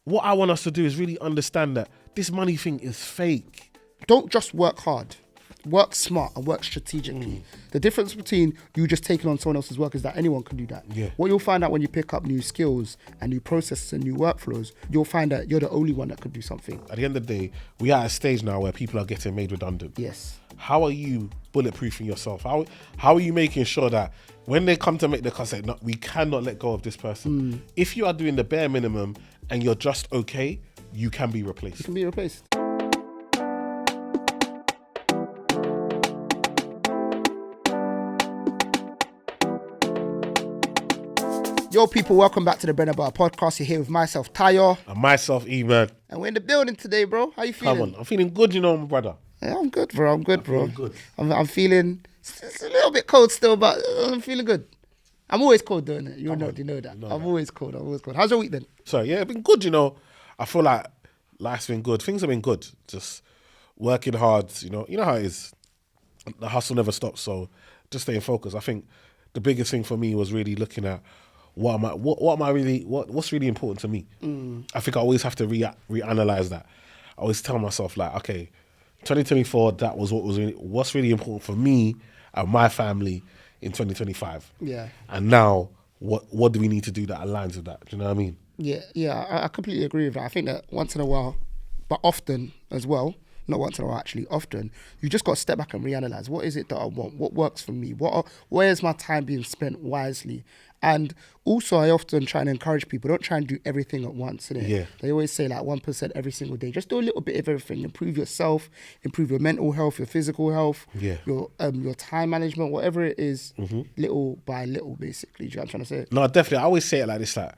what I want us to do is really understand that this money thing is fake. Don't just work hard. Work smart and work strategically. The difference between you just taking on someone else's work is that anyone can do that. Yeah. What you'll find out when you pick up new skills and new processes and new workflows, you'll find that you're the only one that could do something. At the end of the day, we are at a stage now where people are getting made redundant. Yes. How are you bulletproofing yourself? How are you making sure that when they come to make the cut, say, no, we cannot let go of this person. If you are doing the bare minimum and you're just okay, you can be replaced. You can be replaced. Yo, people, welcome back to the Bread and Butter Podcast. You're here with myself, Tayo. And myself, Eman. And we're in the building today, bro. How you feeling? Come on, I'm feeling good, you know, my brother. Yeah, I'm good, bro. I'm good. Good. I'm feeling, it's a little bit cold still, but I'm feeling good. I'm always cold, don't it? You know that. I'm always cold. How's your week been? So, yeah, it's been good, you know. I feel like life's been good. Things have been good. Just working hard, you know how it is. The hustle never stops, so just staying focused. I think the biggest thing for me was really looking at what's really important to me. I think I always have to reanalyze that. I always tell myself, like, okay, 2024, that was what's really important for me and my family in 2025. Yeah. And now, what do we need to do that aligns with that? Do you know what I mean? Yeah, I completely agree with that. I think that once in a while, but often as well, not once in a while actually, often, you just got to step back and reanalyze, what is it that I want? What works for me? Where's my time being spent wisely? And also, I often try and encourage people, don't try and do everything at once, innit? Yeah. They always say like 1% every single day. Just do a little bit of everything. Improve yourself, improve your mental health, your physical health, your time management, whatever it is, little by little, basically. Do you know what I'm trying to say? No, definitely. I always say it like this, like,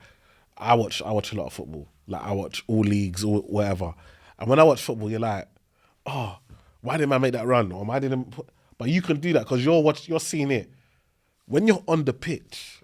I watch a lot of football. Like, I watch all leagues, or whatever. And when I watch football, you're like, oh, why didn't I make that run? Or why didn't... But you can do that because you're seeing it. When you're on the pitch,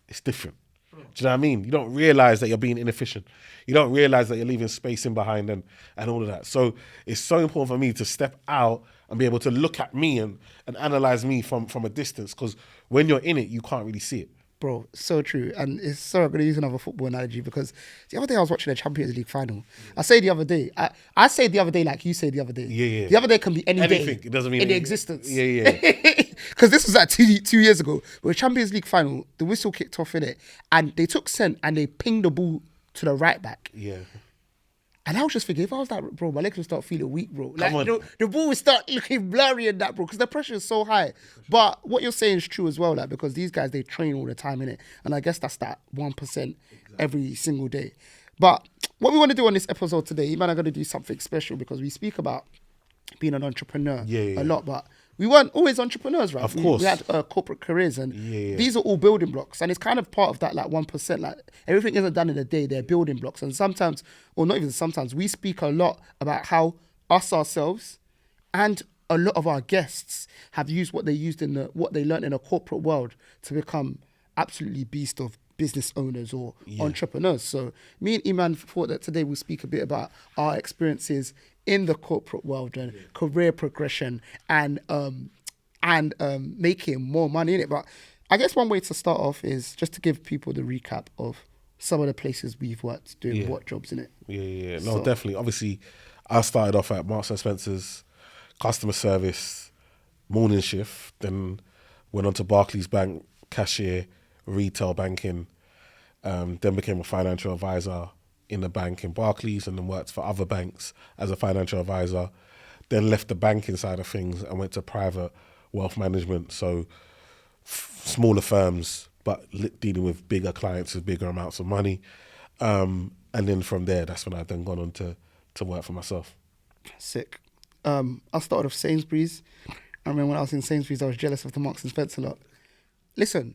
it's different. Do you know what I mean? You don't realise that you're being inefficient. You don't realise that you're leaving space in behind and all of that. So it's so important for me to step out and be able to look at me and analyse me from a distance, because when you're in it, you can't really see it. Bro, so true. And it's so, I'm going to use another football analogy, because the other day I was watching the Champions League final. I say the other day. I say the other day like you say the other day. Yeah. The other day can be any Anything. day It doesn't mean in the anything. existence. Yeah. Because this was like two years ago. But the Champions League final, the whistle kicked off in it, and they took scent and they pinged the ball to the right back. Yeah. And I was just thinking, if I was like, bro, my legs would start feeling weak, bro. Like, Come on. the ball would start looking blurry in that, bro, because the pressure is so high. But what you're saying is true as well, like, because these guys, they train all the time, innit? And I guess that's that 1% every single day. But what we want to do on this episode today, you man are going to do something special, because we speak about being an entrepreneur a lot, but we weren't always entrepreneurs, right? Of course. We had corporate careers, and these are all building blocks. And it's kind of part of that, like 1%. Like, everything isn't done in a day, they're building blocks. And sometimes, or not even sometimes, we speak a lot about how ourselves and a lot of our guests have used what they learned in a corporate world to become absolutely beast of business owners or entrepreneurs. So me and Iman thought that today we'll speak a bit about our experiences in the corporate world and career progression and making more money in it. But I guess one way to start off is just to give people the recap of some of the places we've worked, doing what jobs in it. Yeah. No, definitely. Obviously, I started off at Marks & Spencer's, customer service, morning shift, then went on to Barclays Bank, cashier, retail banking, then became a financial advisor in the bank in Barclays, and then worked for other banks as a financial advisor, then left the banking side of things and went to private wealth management, so smaller firms, but dealing with bigger clients with bigger amounts of money. And then from there, that's when I've then gone on to work for myself. Sick. I started off Sainsbury's. I remember when I was in Sainsbury's, I was jealous of the Marks & Spencer lot. Listen,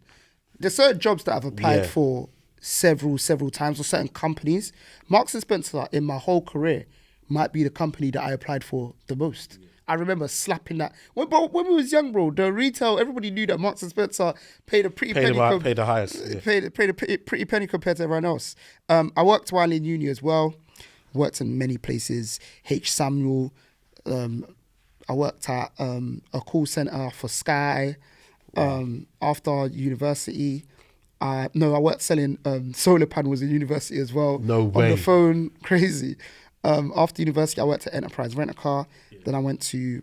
there's certain jobs that I've applied for several times, or certain companies. Marks & Spencer in my whole career might be the company that I applied for the most. I remember slapping that. When we was young, bro, the retail, everybody knew that Marks & Spencer paid a pretty penny. Paid the highest. Paid a pretty penny compared to everyone else. I worked while in uni as well. Worked in many places. H. Samuel. I worked at a call centre for Sky after university. No, I worked selling solar panels in university as well. No On way. the phone, crazy. After university, I worked at Enterprise Rent-A-Car. Then I went to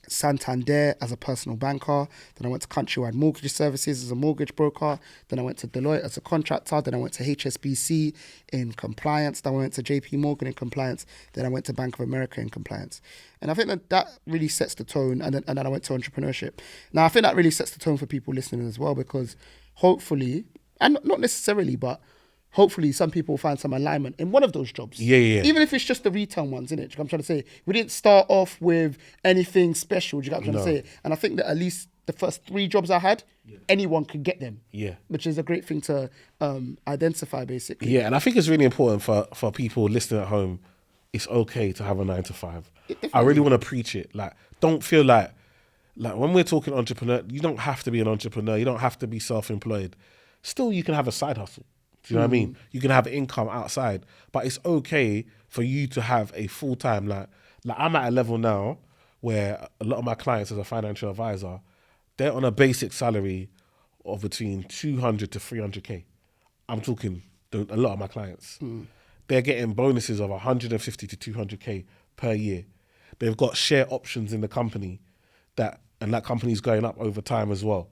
Santander as a personal banker. Then I went to Countrywide Mortgage Services as a mortgage broker. Then I went to Deloitte as a contractor. Then I went to HSBC in compliance. Then I went to JP Morgan in compliance. Then I went to Bank of America in compliance. And I think that really sets the tone. And then I went to entrepreneurship. Now, I think that really sets the tone for people listening as well, because hopefully, and not necessarily, but hopefully some people find some alignment in one of those jobs. Yeah. Even if it's just the retail ones, innit? Do you know what I'm trying to say? We didn't start off with anything special, do you know what I'm trying to say? And I think that at least the first 3 jobs I had, anyone could get them. Yeah. Which is a great thing to identify, basically. Yeah, and I think it's really important for people listening at home. It's okay to have a 9 to 5. I really want to preach it. Like, don't feel like when we're talking entrepreneur, you don't have to be an entrepreneur. You don't have to be self-employed. Still, you can have a side hustle. Do you know what I mean? You can have income outside, but it's okay for you to have a full-time, like I'm at a level now where a lot of my clients as a financial advisor, they're on a basic salary of between 200 to 300K. I'm talking a lot of my clients. They're getting bonuses of 150 to 200K per year. They've got share options in the company and that company's going up over time as well.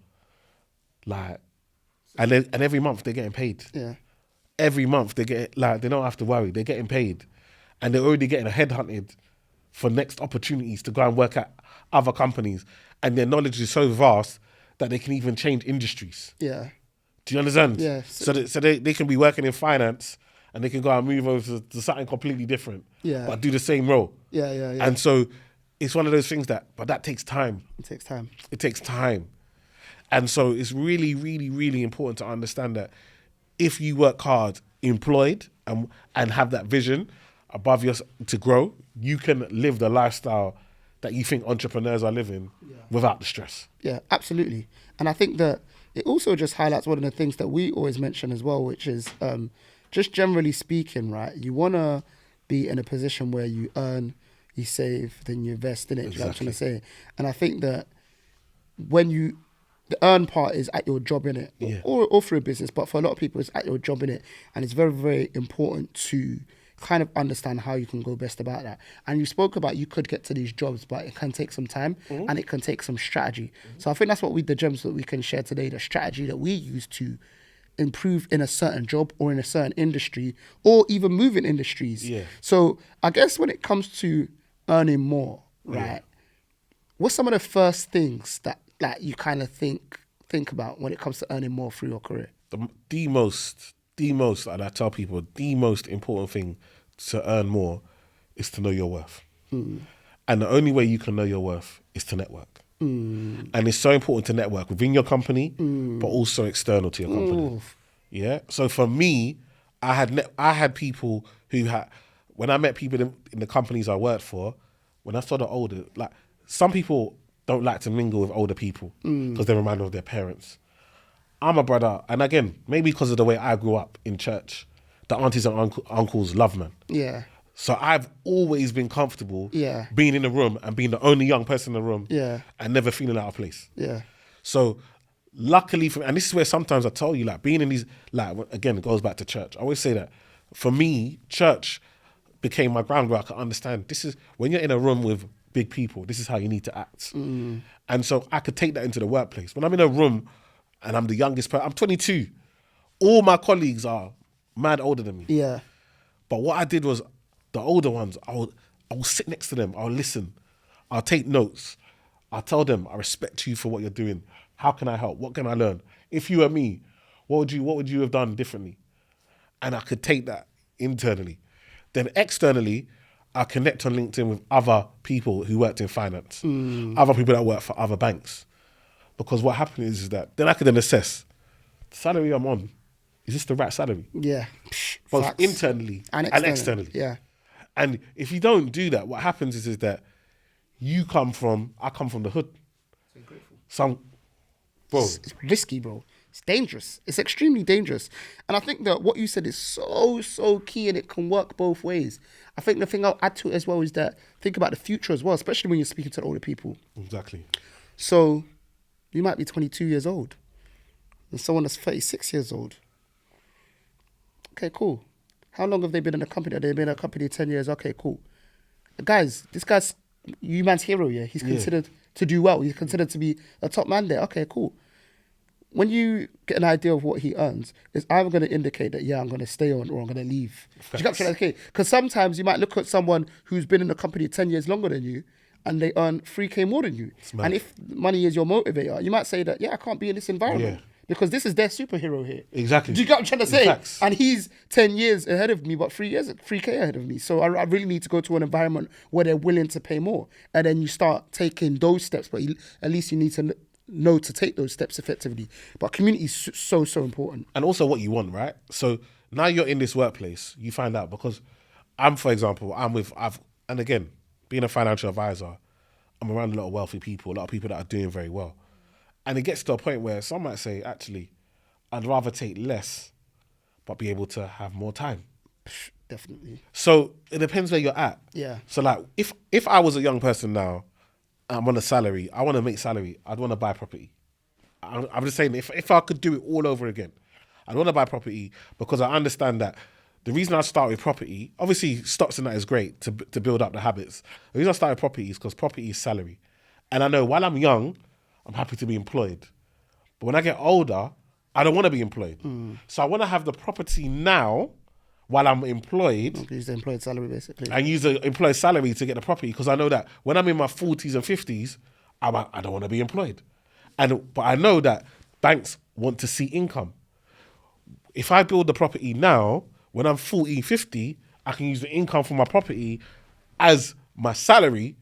And every month they're getting paid. Yeah. Every month they don't have to worry. They're getting paid, and they're already getting headhunted for next opportunities to go and work at other companies. And their knowledge is so vast that they can even change industries. Yeah. Do you understand? Yeah. So they can be working in finance and they can go and move over to something completely different. Yeah. But do the same role. Yeah. And so it's one of those things but that takes time. It takes time. And so it's really, really, really important to understand that if you work hard, employed, and have that vision above yours to grow, you can live the lifestyle that you think entrepreneurs are living without the stress. Yeah, absolutely. And I think that it also just highlights one of the things that we always mention as well, which is just generally speaking, right? You want to be in a position where you earn, you save, then you invest in it. Exactly. You know what I'm trying to say? And I think that when the earn part is at your job, innit? Or through a business, but for a lot of people, it's at your job, innit? And it's very, very important to kind of understand how you can go best about that. And you spoke about you could get to these jobs, but it can take some time and it can take some strategy. So I think that's what the gems that we can share today, the strategy that we use to improve in a certain job or in a certain industry or even moving industries. Yeah. So I guess when it comes to earning more, right, what's some of the first things that you kind of think about when it comes to earning more through your career? The most, and I tell people, the most important thing to earn more is to know your worth. And the only way you can know your worth is to network. And it's so important to network within your company, but also external to your company. Yeah. So for me, I had people who when I met people in the companies I worked for, when I saw the older, like some people don't like to mingle with older people because they remind them of their parents. I'm a brother, and again, maybe because of the way I grew up in church, the aunties and uncles love man. Yeah. So I've always been comfortable being in a room and being the only young person in the room and never feeling out of place. Yeah. So luckily, and this is where sometimes I tell you, like being in these, like again, it goes back to church. I always say that for me, church became my ground where I could understand this is, when you're in a room with big people, this is how you need to act. And so I could take that into the workplace. When I'm in a room and I'm the youngest person, I'm 22. All my colleagues are mad older than me. Yeah. But what I did was, the older ones, I will sit next to them. I'll listen. I'll take notes. I'll tell them, I respect you for what you're doing. How can I help? What can I learn? If you were me, what would you have done differently? And I could take that internally. Then externally, I connect on LinkedIn with other people who worked in finance, other people that work for other banks. Because what happened is that then I could then assess the salary I'm on. Is this the right salary? Yeah. Both Facts. Internally and externally. Yeah. And if you don't do that, what happens is that I come from the hood. Bro. It's risky, bro. It's dangerous. It's extremely dangerous. And I think that what you said is so, so key, and it can work both ways. I think the thing I'll add to it as well is that think about the future as well, especially when you're speaking to the older people. Exactly. So you might be 22 years old. There's someone that's 36 years old. Okay, cool. How long have they been in the company? Have they been in a company 10 years? Okay, cool. Guys, this guy's you man's hero, yeah? He's considered to do well. He's considered to be a top man there. Okay, cool. When you get an idea of what he earns, it's either going to indicate that, yeah, I'm going to stay on or I'm going to leave. Do you get what I'm saying? Because sometimes you might look at someone who's been in the company 10 years longer than you and they earn 3K more than you. And if money is your motivator, you might say that, yeah, I can't be in this environment. Because this is their superhero here. Exactly. Do you get what I'm trying to say? Facts. And he's 10 years ahead of me, but 3K ahead of me. So I really need to go to an environment where they're willing to pay more. And then you start taking those steps, but at least you need to know to take those steps effectively. But community is so important. And also what you want, right? So now you're in this workplace, you find out, because for example, and again, being a financial advisor, I'm around a lot of wealthy people, a lot of people that are doing very well. And it gets to a point where some might say, actually, I'd rather take less, but be able to have more time. Definitely. So it depends where you're at. Yeah. So like, if I was a young person now, I'm on a salary, I want to make salary, I'd want to buy property. I'm just saying, if I could do it all over again, I'd want to buy property because I understand that the reason I start with property, obviously stocks and that is great to build up the habits. The reason I started property is because property is salary. And I know while I'm young, I'm happy to be employed. But when I get older, I don't want to be employed. So I want to have the property now while I'm employed. Use the employed salary, basically. And use the employed salary to get the property, because I know that when I'm in my 40s and 50s, I don't want to be employed. But I know that banks want to see income. If I build the property now, when I'm 40, 50, I can use the income from my property as my salary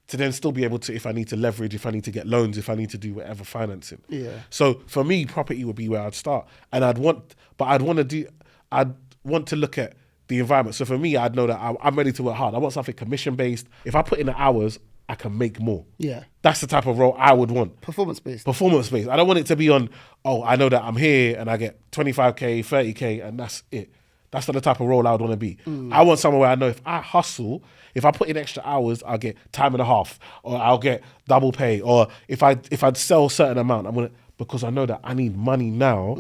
to then still be able to, if I need to leverage, if I need to get loans, if I need to do whatever financing. Yeah. So for me, property would be where I'd start. And I'd want to look at the environment. So for me, I'd know that I'm ready to work hard. I want something commission-based. If I put in the hours, I can make more. Yeah. That's the type of role I would want. Performance-based. Performance-based. I don't want it to be on, I know that I'm here and I get 25K, 30K, and that's it. That's not the type of role I would want to be. I want somewhere where I know if I hustle, if I put in extra hours, I'll get time and a half, or I'll get double pay, or if I'd sell a certain amount, because I know that I need money now,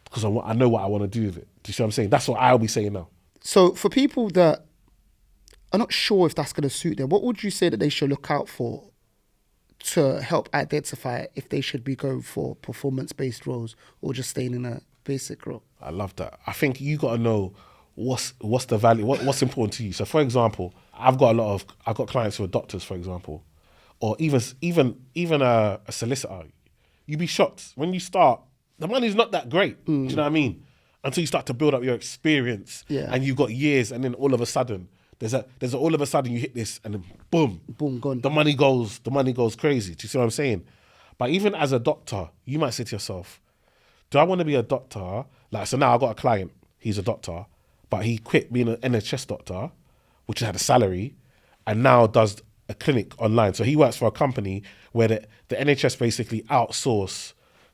because I know what I want to do with it. Do you see what I'm saying? That's what I'll be saying now. So for people that are not sure if that's going to suit them, what would you say that they should look out for to help identify if they should be going for performance-based roles or just staying in a basic role? I love that. I think you got to know what's the value, what's important to you. So for example, I've got clients who are doctors, for example, or even a solicitor. You'd be shocked when you start. The money's not that great. Do you know what I mean? Until you start to build up your experience, and you've got years, and then all of a sudden all of a sudden you hit this, and then boom, gone. The money goes crazy. Do you see what I'm saying? But even as a doctor, you might say to yourself, do I want to be a doctor? Like, so now I've got a client, he's a doctor, but he quit being an NHS doctor, which had a salary, and now does a clinic online. So he works for a company where the NHS basically outsource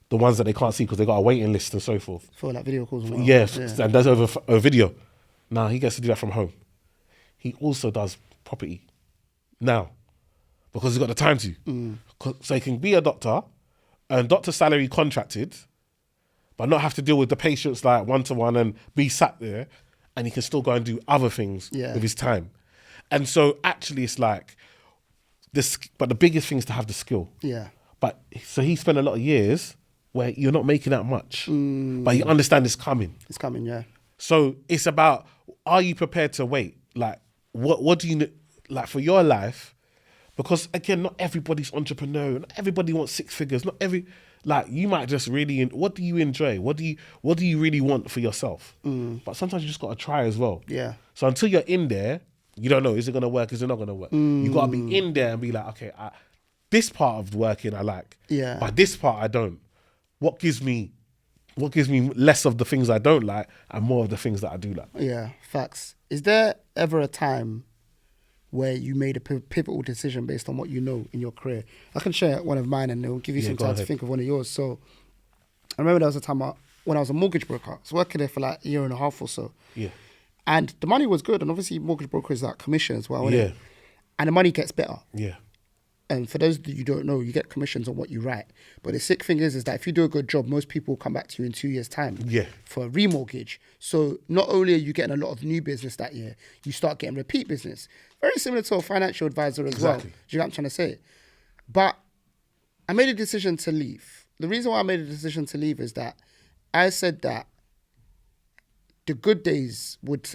the ones that they can't see because they got a waiting list and so forth. For like video calls. Yes, and does over a video. Now he gets to do that from home. He also does property now because he's got the time to. So he can be a doctor, earn doctor salary contracted, but not have to deal with the patients like one-to-one and be sat there, and he can still go and do other things with his time. And so actually it's like this, but the biggest thing is to have the skill. Yeah. But so he spent a lot of years where you're not making that much, but you understand it's coming. It's coming, yeah. So it's about, are you prepared to wait? Like, what do you, like for your life? Because again, not everybody's entrepreneur. Not everybody wants six figures. Not every, like you might just really, what do you enjoy? What do you really want for yourself? But sometimes you just got to try as well. Yeah. So until you're in there, you don't know, is it going to work? Is it not going to work? You got to be in there and be like, okay, this part of working I like, but this part I don't. What gives me less of the things I don't like and more of the things that I do like? Yeah, facts. Is there ever a time where you made a pivotal decision based on what you know in your career? I can share one of mine and it'll give you some time to think of one of yours. So I remember there was a time when I was a mortgage broker. I was working there for like a year and a half or so. Yeah. And the money was good. And obviously mortgage broker is like commission as well. Yeah. And the money gets better. Yeah. and for those that you don't know, you get commissions on what you write. But the sick thing is that if you do a good job, most people will come back to you in 2 years' time for a remortgage. So not only are you getting a lot of new business that year, you start getting repeat business. Very similar to a financial advisor as well. Do you know what I'm trying to say? But I made a decision to leave. The reason why I made a decision to leave is that I said that the good days would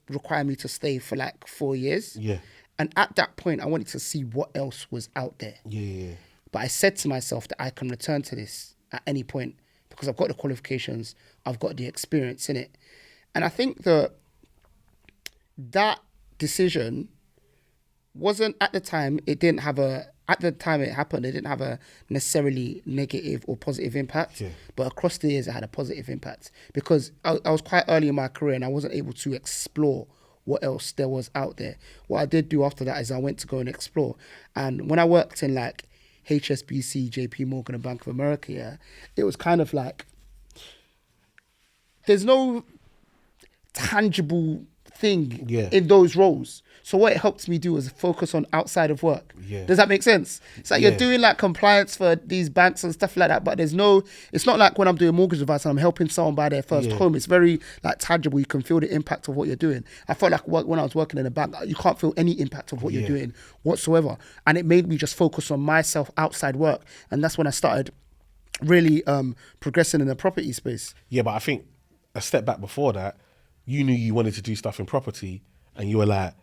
require me to stay for like 4 years. Yeah. And at that point, I wanted to see what else was out there. Yeah. But I said to myself that I can return to this at any point because I've got the qualifications, I've got the experience in it. And I think that decision wasn't at the time, it happened, it didn't have a necessarily negative or positive impact. Yeah. But across the years, it had a positive impact because I was quite early in my career and I wasn't able to explore what else there was out there. What I did do after that is I went to go and explore. And when I worked in like HSBC, JP Morgan and Bank of America, it was kind of like, there's no tangible thing in those roles. So what it helped me do was focus on outside of work. Yeah. Does that make sense? It's like you're doing like compliance for these banks and stuff like that, but it's not like when I'm doing mortgage advice and I'm helping someone buy their first home. It's very like tangible. You can feel the impact of what you're doing. I felt like when I was working in a bank, you can't feel any impact of what you're doing whatsoever. And it made me just focus on myself outside work. And that's when I started really progressing in the property space. Yeah, but I think a step back before that, you knew you wanted to do stuff in property and you were like,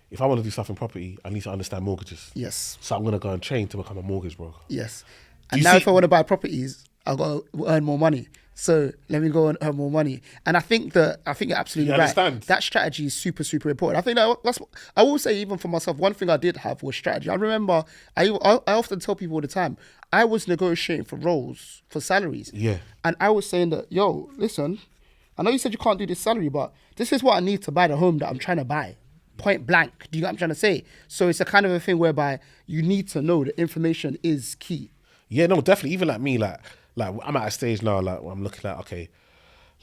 if I want to do stuff in property, I need to understand mortgages. Yes. So I'm going to go and train to become a mortgage broker. Yes. And now if I want to buy properties, I've got to earn more money. So let me go and earn more money. And I think you're absolutely right. Understand? That strategy is super, super important. I think that's what I will say, even for myself, one thing I did have was strategy. I remember, I often tell people all the time, I was negotiating for roles, for salaries. Yeah. And I was saying that, yo, listen, I know you said you can't do this salary, but this is what I need to buy the home that I'm trying to buy. Point blank. Do you get what I'm trying to say? So it's a kind of a thing whereby you need to know that information is key. Yeah, no, definitely. Even like me, like I'm at a stage now, like I'm looking at, okay,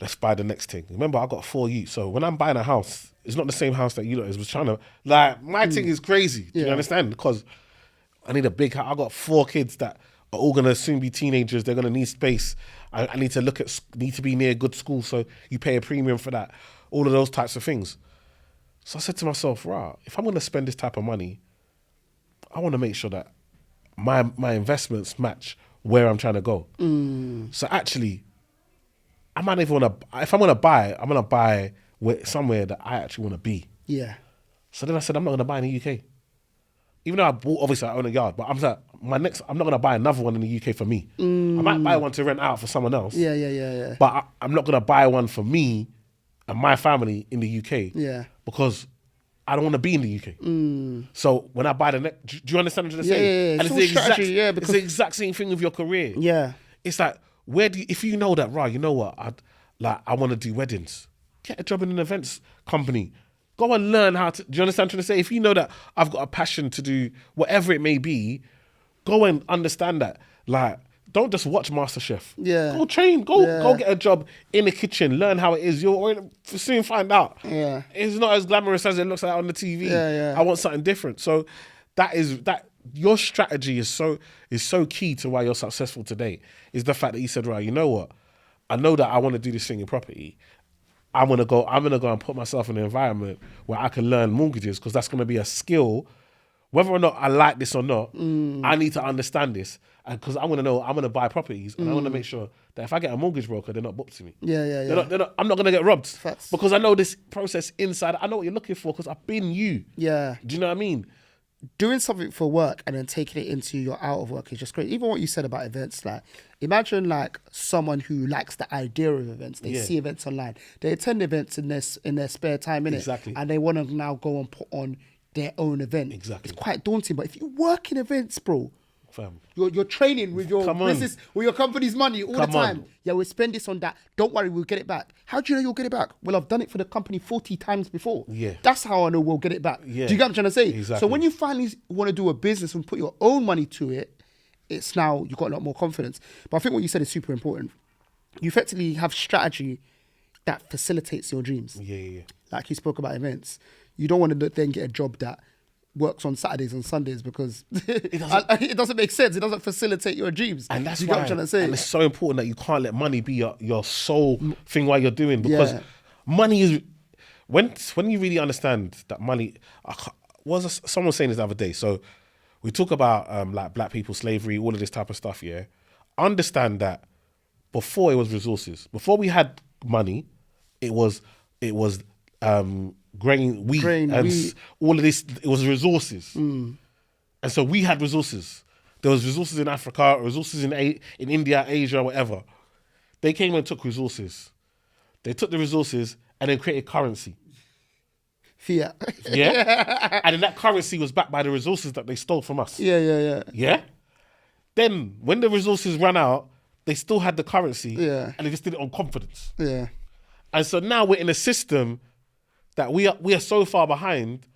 let's buy the next thing. Remember, I got 4 youths, so when I'm buying a house, it's not the same house that you lot was trying to, like, my thing is crazy. Do you understand? Because I need a big house. I got 4 kids that are all gonna soon be teenagers. They're gonna need space. I need to need to be near a good school, so you pay a premium for that. All of those types of things. So I said to myself, right, if I'm going to spend this type of money, I want to make sure that my investments match where I'm trying to go. So actually, I might even want to, if I'm going to buy, I'm going to buy somewhere that I actually want to be. Yeah. So then I said, I'm not going to buy in the UK. Even though obviously I own a yard, but I'm like, I'm not going to buy another one in the UK for me. I might buy one to rent out for someone else. Yeah. But I'm not going to buy one for me and my family in the UK. Yeah. Because I don't want to be in the UK. So when I buy the next, do you understand what I'm saying? Yeah. And it's the exact same thing with your career. Yeah. It's like, if you know that, right, you know what, I want to do weddings, get a job in an events company. Go and learn how to, do you understand what I'm trying to say? If you know that I've got a passion to do whatever it may be, go and understand that. Like, don't just watch MasterChef. Yeah. Go train. Go get a job in the kitchen. Learn how it is. You'll soon find out. Yeah. It's not as glamorous as it looks like on the TV. Yeah. I want something different. So that your strategy is so key to why you're successful today. Is the fact that you said, right, you know what? I know that I want to do this thing in property. I'm gonna go and put myself in an environment where I can learn mortgages, because that's gonna be a skill. Whether or not I like this or not, I need to understand this, because I'm gonna buy properties, and I want to make sure that if I get a mortgage broker, they're not booping me. Yeah. I'm not gonna get robbed. Facts. Because I know this process inside. I know what you're looking for, because I've been you. Yeah. Do you know what I mean? Doing something for work and then taking it into your out of work is just great. Even what you said about events, like imagine like someone who likes the idea of events. They see events online. They attend events in their spare time, innit? Exactly. And they want to now go and put on their own event. Exactly. It's quite daunting. But if you work in events, bro, Fam. you're training with your business, with your company's money all the time. Yeah, we'll spend this on that. Don't worry, we'll get it back. How do you know you'll get it back? Well, I've done it for the company 40 times before. Yeah. That's how I know we'll get it back. Yeah. Do you get what I'm trying to say? Exactly. So when you finally want to do a business and put your own money to it, it's now you've got a lot more confidence. But I think what you said is super important. You effectively have strategy that facilitates your dreams. Yeah. Like you spoke about events. You don't want to then get a job that works on Saturdays and Sundays because it doesn't make sense. It doesn't facilitate your dreams. And that's you why, get what I'm trying to say. and it's so important that you can't let money be your sole thing while you're doing, because money is, when you really understand that money, someone was saying this the other day, so we talk about like black people, slavery, all of this type of stuff, yeah? Understand that before it was resources. Before we had money, it was grain, wheat, and all of this. It was resources, and so we had resources. There was resources in Africa, resources in India, Asia, whatever. They came and took resources. They took the resources and then created currency. Fiat. Yeah, and then that currency was backed by the resources that they stole from us. Yeah. Then when the resources ran out, they still had the currency, and they just did it on confidence. Yeah. And so now we're in a system that we are so far behind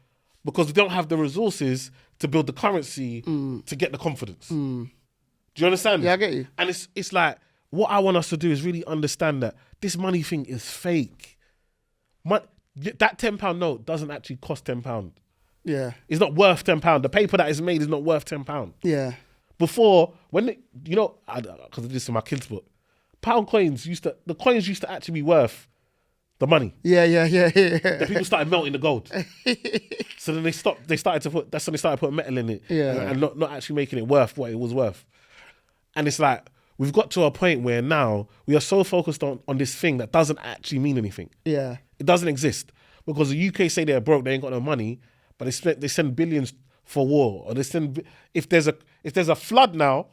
because we don't have the resources to build the currency to get the confidence. Do you understand? Yeah, I get you. And it's like, what I want us to do is really understand that this money thing is fake. That £10 note doesn't actually cost £10. Yeah. It's not worth £10. The paper that is made is not worth £10. Yeah. Before, when because this is my kids' book, coins used to actually be worth the money. Yeah. The people started melting the gold. So then that's when they started putting metal in it. And not actually making it worth what it was worth. And it's like, we've got to a point where now we are so focused on this thing that doesn't actually mean anything. Yeah. It doesn't exist. Because the UK say they're broke, they ain't got no money, but they send billions for war. Or they send, if there's a flood now,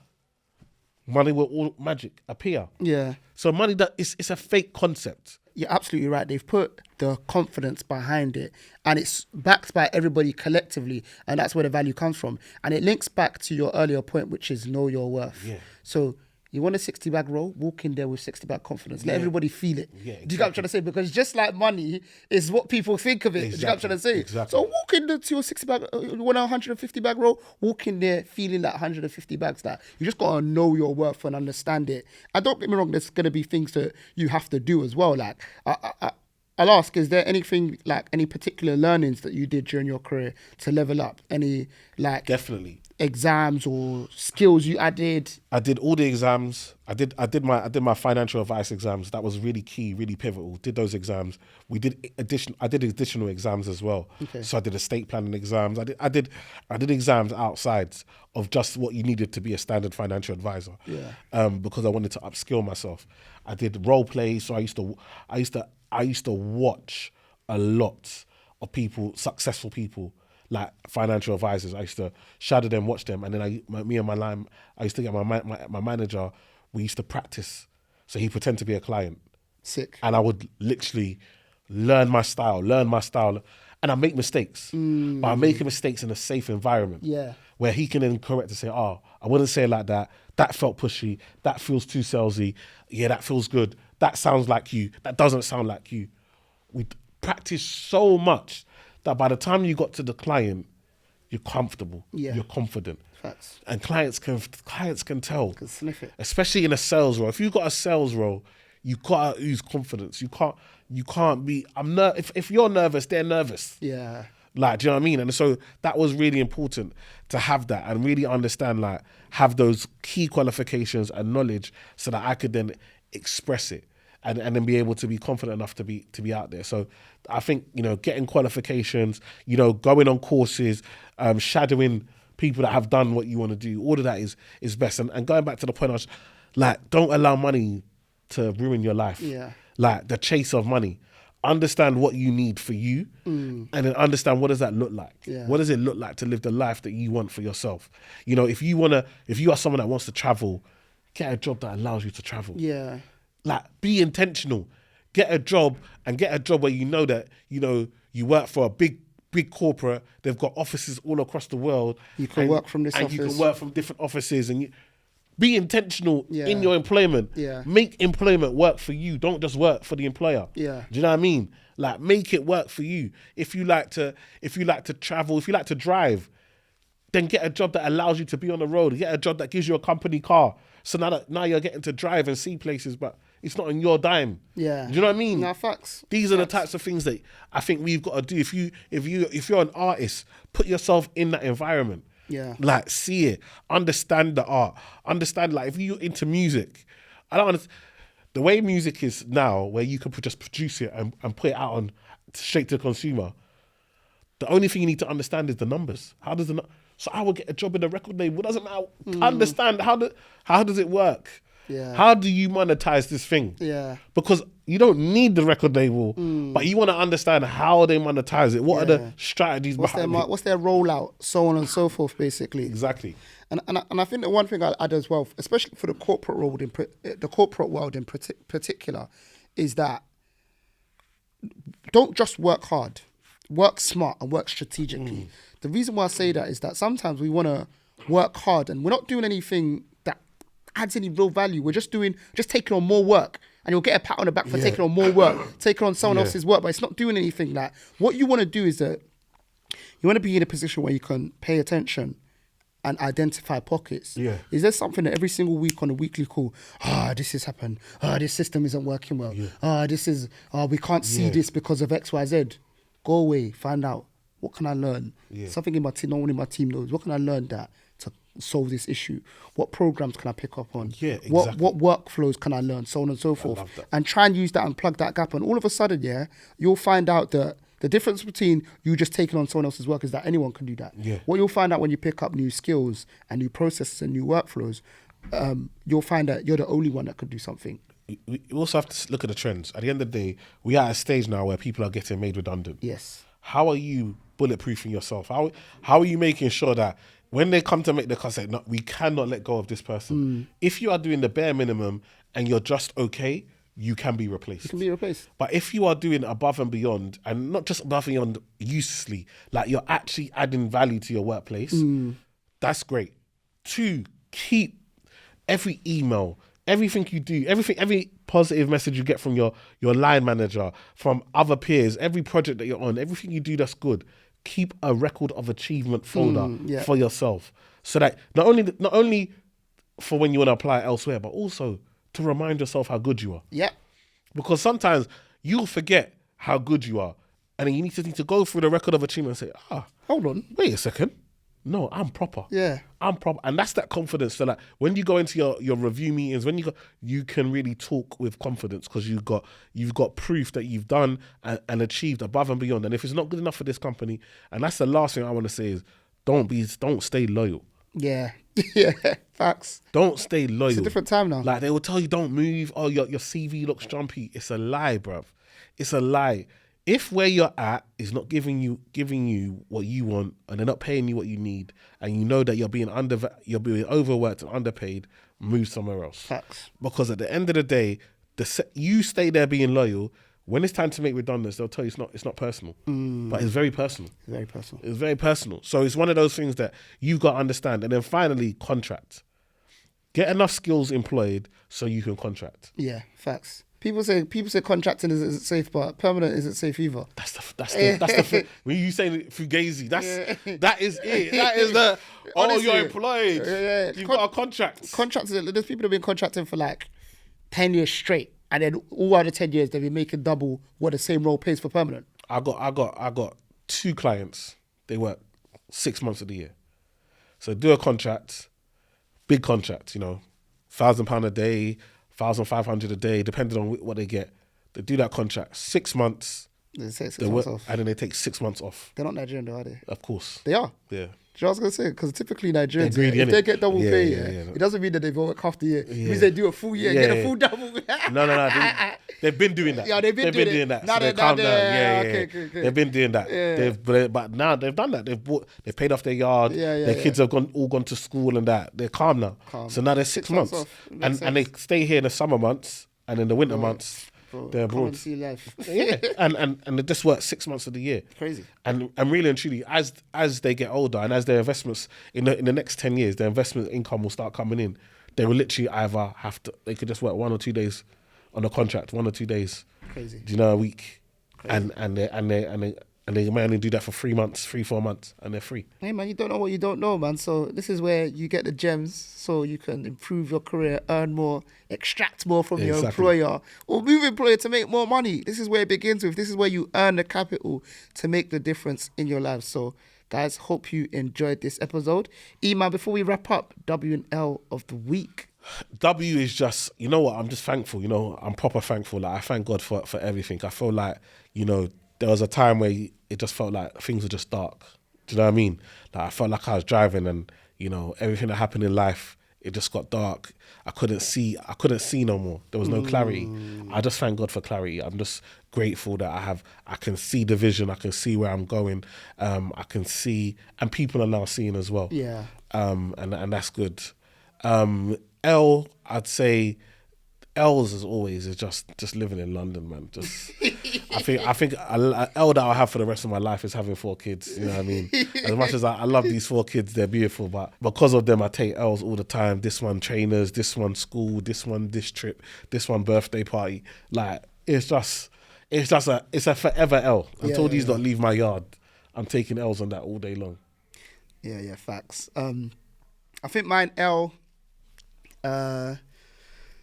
money will all magic appear. Yeah. So money, it's a fake concept. You're absolutely right. They've put the confidence behind it and it's backed by everybody collectively, and that's where the value comes from. And it links back to your earlier point, which is know your worth. Yeah. So you want a 60-bag roll, walk in there with 60-bag confidence. Let everybody feel it. Yeah, exactly. Do you get what I'm trying to say? Because just like money is what people think of it. Exactly. Do you get what I'm trying to say? Exactly. So walk in there to your 60-bag, you want a 150-bag roll, walk in there feeling that 150 bags. That you just got to know your worth and understand it. And don't get me wrong, there's going to be things that you have to do as well. Like, I'll ask, is there anything, like any particular learnings that you did during your career to level up? Any, like... Definitely. Exams or skills you added? I did all the exams. I did my financial advice exams. That was really key, really pivotal. Did those exams. I did additional exams as well. Okay. So I did estate planning exams. I did exams outside of just what you needed to be a standard financial advisor. Yeah. Because I wanted to upskill myself. I did role play. So I used to watch a lot of people, successful people, like financial advisors. I used to shadow them, watch them, and then I used to get my manager. We used to practice, so he pretend to be a client. Sick. And I would literally learn my style, and I make mistakes, but I'm making mistakes in a safe environment. Yeah. Where he can then correct and say, "Oh, I wouldn't say it like that. That felt pushy. That feels too salesy. Yeah, that feels good. That sounds like you. That doesn't sound like you." We practice so much that by the time you got to the client, you're comfortable, you're confident. Facts. And clients can tell. Can sniff it. Especially in a sales role. If you've got a sales role, you gotta use confidence. You can't be, if you're nervous, they're nervous. Yeah. Like, do you know what I mean? And so that was really important to have that and really understand, like, have those key qualifications and knowledge so that I could then express it. And then be able to be confident enough to be out there. So I think, getting qualifications, going on courses, shadowing people that have done what you want to do, all of that is best. And going back to the point, I was like, don't allow money to ruin your life. Yeah. Like the chase of money. Understand what you need for you and then understand what does that look like. Yeah. What does it look like to live the life that you want for yourself? If you are someone that wants to travel, get a job that allows you to travel. Yeah. Like, be intentional. Get a job where that, you work for a big corporate. They've got offices all across the world. You can work from this office. And you can work from different offices. And be intentional Yeah. in your employment. Yeah. Make employment work for you. Don't just work for the employer. Yeah. Do you know what I mean? Like, make it work for you. If you like to travel, if you like to drive, then get a job that allows you to be on the road. Get a job that gives you a company car. So now you're getting to drive and see places, but It's not on your dime. Yeah. Do you know what I mean? No, facts. These are the types of things that I think we've got to do. If you're an artist, put yourself in that environment. Yeah. Like, see it, understand the art, understand, like, if you're into music, I don't understand the way music is now, where you can just produce it and put it out on straight to the consumer. The only thing you need to understand is the numbers. So I will get a job in a record label. It doesn't matter. Understand how does it work? Yeah. How do you monetize this thing? Yeah. Because you don't need the record label, but you want to understand how they monetize it. What are the strategies behind it? What's their rollout, so on and so forth, basically. Exactly. And I think the one thing I'll add as well, especially for the corporate world in particular, is that don't just work hard, work smart and work strategically. The reason why I say that is that sometimes we want to work hard and we're not doing anything that adds any real value. We're just taking on more work, and you'll get a pat on the back for taking on more work, taking on someone else's work, but it's not doing anything. Like, what you want to do is that you want to be in a position where you can pay attention and identify pockets. Yeah. Is there something that every single week on a weekly call, this has happened, this system isn't working well, we can't see this because of X, Y, Z. Go away, find out, what can I learn? Something in my team, no one in my team knows. What can I learn to solve this issue? What programs can I pick up on? Yeah, exactly. What workflows can I learn? So on and so forth. And try and use that and plug that gap. And all of a sudden, you'll find out that the difference between you just taking on someone else's work is that anyone can do that. Yeah. What you'll find out when you pick up new skills and new processes and new workflows, you'll find that you're the only one that could do something. We also have to look at the trends. At the end of the day, we are at a stage now where people are getting made redundant. Yes. How are you bulletproofing yourself? How are you making sure that when they come to make the cut, say, no, we cannot let go of this person. If you are doing the bare minimum and you're just okay, you can be replaced. You can be replaced. But if you are doing above and beyond, and not just above and beyond uselessly, like you're actually adding value to your workplace, that's great. 2, keep every email, everything you do, every positive message you get from your line manager, from other peers, every project that you're on, everything you do that's good, keep a record of achievement folder for yourself, so that not only for when you want to apply it elsewhere, but also to remind yourself how good you are. Yeah. Because sometimes you'll forget how good you are, and then you need to go through the record of achievement and say, hold on, wait a second. No, I'm proper. Yeah. I'm proper. And that's that confidence. So that when you go into your review meetings, you can really talk with confidence, because you've got proof that you've done and achieved above and beyond. And if it's not good enough for this company, and that's the last thing I want to say is, don't stay loyal. Yeah. Yeah. Facts. Don't stay loyal. It's a different time now. Like, they will tell you, don't move. Oh, your CV looks jumpy. It's a lie, bruv. It's a lie. If where you're at is not giving you what you want, and they're not paying you what you need, and you know that you're being overworked and underpaid, move somewhere else. Facts. Because at the end of the day, you stay there being loyal. When it's time to make redundance, they'll tell you it's not personal, but it's very personal. Very personal. It's very personal. So it's one of those things that you've got to understand. And then finally, contract. Get enough skills employed so you can contract. Yeah, facts. People say contracting isn't safe, but permanent isn't safe either. That's the when you say fugazi, that is it. That is the honestly, you're employed. Yeah. You've got a contract. Contractors, there's people who've been contracting for like 10 years straight, and then all out of 10 years they've been making double what the same role pays for permanent. I got 2 clients. They work 6 months of the year. So do a contract, big contract, £1,000 a day, 1,500 a day, depending on what they get. They do that contract 6 months. They take 6 months off. And then they take 6 months off. They're not Nigerian though, are they? Of course. They are? Yeah. Do you know what I was going to say? Because typically Nigerians, greedy, if they get double pay, it doesn't mean that they've worked half the year. It means they do a full year and get a full double. No. They've been doing that. Yeah, they've been doing that. Now so they're calm down. Okay. They've been doing that. Yeah. But now they've done that. They've paid off their yard. Their kids have all gone to school and that. They're calm now. So now they're 6 months. And they stay here in the summer months, and in the winter months, they're abroad. See life. and they just work 6 months of the year. Crazy. And really and truly, as they get older and as their investments in the next 10 years, their investment income will start coming in. They will literally either they could just work 1 or 2 days on a contract, 1 or 2 days. Crazy. A week. Crazy. And And they might only do that for 3 months, 4 months, and they're free. Hey man, you don't know what you don't know, man. So this is where you get the gems, so you can improve your career, earn more, extract more from your employer, or move employer to make more money. This is where it begins with. This is where you earn the capital to make the difference in your life. So guys, hope you enjoyed this episode. E-man, before we wrap up, W and L of the week. W is just, you know what, I'm just thankful. You know, I'm proper thankful. Like, I thank God for everything. I feel like, you know, there was a time where it just felt like things were just dark. Do you know what I mean? Like, I felt like I was driving and, you know, everything that happened in life, it just got dark. I couldn't see no more. There was no clarity. I just thank God for clarity. I'm just grateful that I can see the vision. I can see where I'm going. I can see, and people are now seeing as well. Yeah. And that's good. L, I'd say L's as always is just living in London, man. Just I think a L that I'll have for the rest of my life is having 4 kids. You know what I mean? As much as I love these 4 kids, they're beautiful, but because of them, I take L's all the time. This one trainers, this one school, this one this trip, this one birthday party. Like it's a forever L until these don't leave my yard. I'm taking L's on that all day long. Yeah, facts. I think mine L.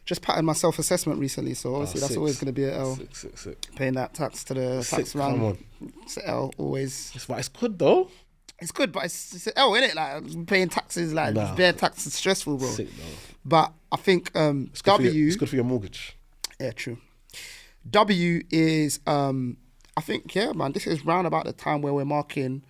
Just passed my self-assessment recently, so obviously that's always going to be an L. Six. Paying that tax to the tax man. It's an L always. It's good though. It's good, but it's an L, innit? Like paying taxes, like bare tax is stressful, bro. Sick, but I think it's good for your mortgage. Yeah, true. W is I think man, this is round about the time where we're marking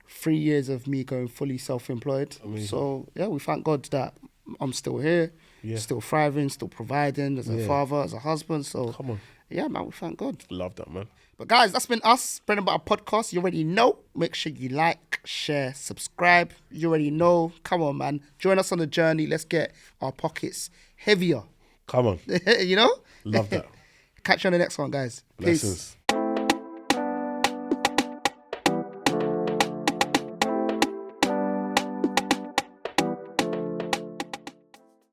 3 years of me going fully self-employed. Amazing. So yeah, we thank God that I'm still here. Still thriving, still providing as a father, as a husband. So, come on. Yeah, man, we thank God. Love that, man. But guys, that's been us, Bread and Butter Podcast. You already know. Make sure you like, share, subscribe. You already know. Come on, man. Join us on the journey. Let's get our pockets heavier. Come on. You know? Love that. Catch you on the next one, guys. Peace. Blessings.